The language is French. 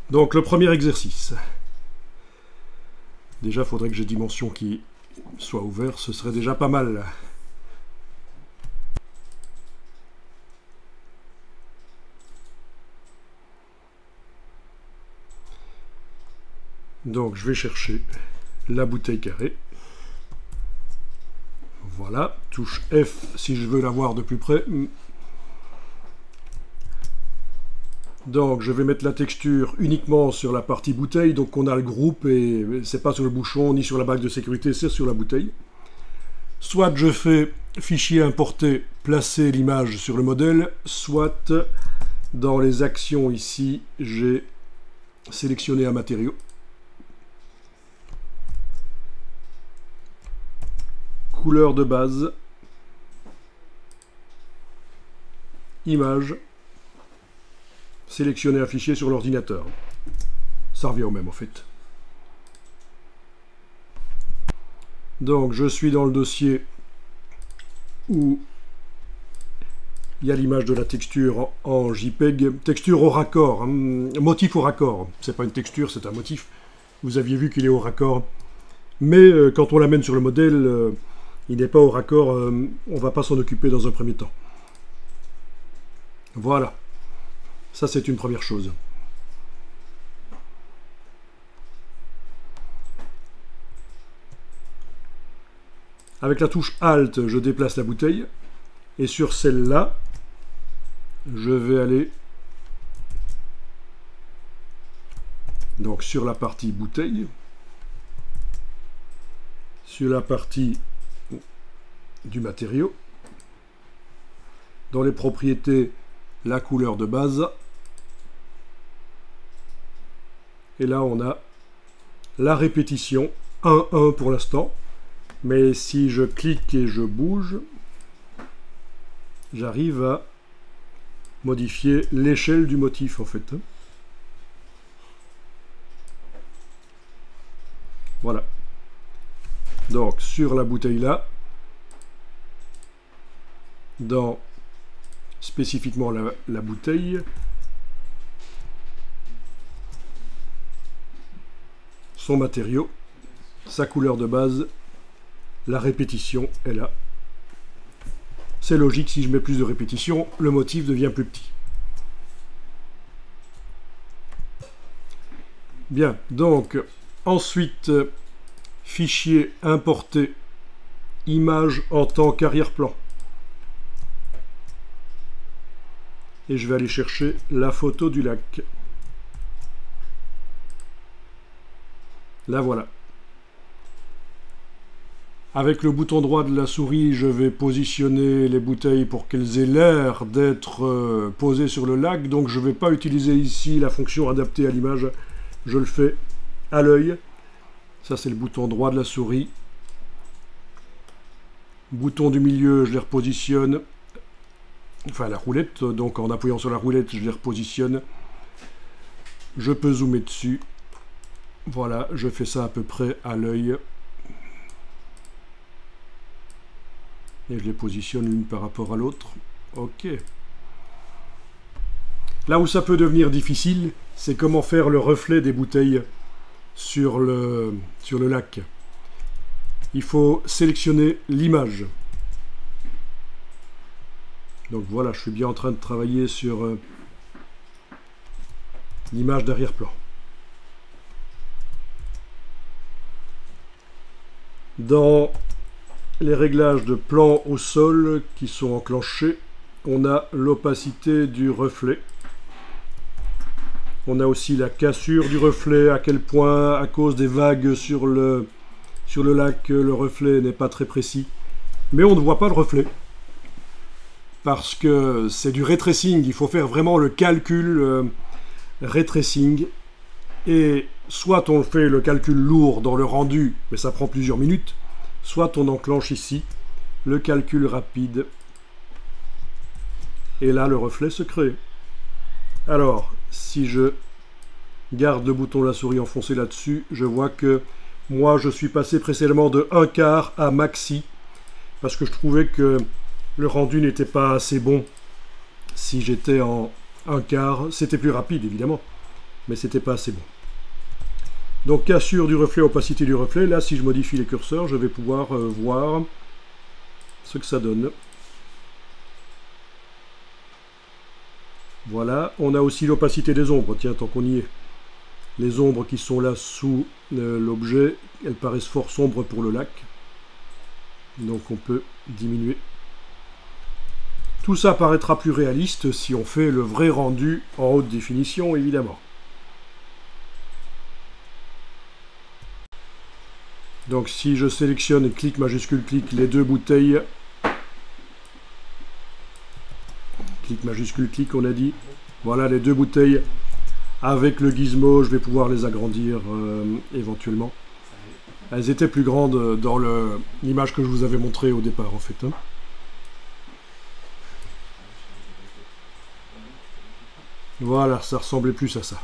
Donc le premier exercice. Déjà, il faudrait que j'ai dimension qui soit ouvert, ce serait déjà pas mal. Donc je vais chercher la bouteille carrée. Voilà, touche F si je veux la voir de plus près. Donc je vais mettre la texture uniquement sur la partie bouteille, donc on a le groupe et c'est pas sur le bouchon ni sur la bague de sécurité, c'est sur la bouteille. Soit je fais fichier importer, placer l'image sur le modèle, soit dans les actions ici, j'ai sélectionné un matériau. Couleur de base, image, sélectionner un fichier sur l'ordinateur. Ça revient au même en fait. Donc je suis dans le dossier où il y a l'image de la texture en JPEG, texture au raccord, motif au raccord. C'est pas une texture, c'est un motif. Vous aviez vu qu'il est au raccord. Mais quand on l'amène sur le modèle, il n'est pas au raccord, on ne va pas s'en occuper dans un premier temps. Voilà. Ça, c'est une première chose. Avec la touche Alt, je déplace la bouteille. Et sur celle-là, je vais aller donc sur la partie bouteille, sur la partie du matériau, dans les propriétés, la couleur de base, et là on a la répétition 1-1 pour l'instant, mais si je clique et je bouge, j'arrive à modifier l'échelle du motif en fait. Voilà. Donc sur la bouteille là, dans spécifiquement la bouteille, son matériau, sa couleur de base, la répétition est là. C'est logique, si je mets plus de répétition, le motif devient plus petit. Bien, donc ensuite, fichier importer, image en tant qu'arrière-plan. Et je vais aller chercher la photo du lac. La voilà. Avec le bouton droit de la souris, je vais positionner les bouteilles pour qu'elles aient l'air d'être posées sur le lac. Donc je ne vais pas utiliser ici la fonction adaptée à l'image. Je le fais à l'œil. Ça, c'est le bouton droit de la souris. Bouton du milieu, je les repositionne. Enfin, la roulette, donc en appuyant sur la roulette, je les repositionne. Je peux zoomer dessus. Voilà, je fais ça à peu près à l'œil. Et je les positionne l'une par rapport à l'autre. Ok. Là où ça peut devenir difficile, c'est comment faire le reflet des bouteilles sur le lac. Il faut sélectionner l'image. Donc voilà, je suis bien en train de travailler sur l'image d'arrière-plan. Dans les réglages de plan au sol qui sont enclenchés, on a l'opacité du reflet. On a aussi la cassure du reflet, à quel point, à cause des vagues sur le lac, le reflet n'est pas très précis. Mais on ne voit pas le reflet. Parce que c'est du ray tracing, il faut faire vraiment le calcul ray tracing. Et soit on fait le calcul lourd dans le rendu, mais ça prend plusieurs minutes, soit on enclenche ici le calcul rapide. Et là, le reflet se crée. Alors, si je garde le bouton de la souris enfoncé là-dessus, je vois que moi, je suis passé précédemment de 1/4 à maxi, parce que je trouvais que le rendu n'était pas assez bon. Si j'étais en 1/4, c'était plus rapide, évidemment. mais c'était pas assez bon. Donc cassure du reflet, opacité du reflet. Là, si je modifie les curseurs, je vais pouvoir voir ce que ça donne. Voilà, on a aussi l'opacité des ombres, tiens, tant qu'on y est. Les ombres qui sont là sous l'objet, elles paraissent fort sombres pour le lac. Donc on peut diminuer. Tout ça paraîtra plus réaliste si on fait le vrai rendu en haute définition, évidemment. Donc si je sélectionne clic majuscule clic les deux bouteilles, clic majuscule clic on a dit, voilà les deux bouteilles, avec le gizmo je vais pouvoir les agrandir éventuellement. Elles étaient plus grandes dans l'image que je vous avais montrée au départ en fait. Hein. Voilà, ça ressemblait plus à ça.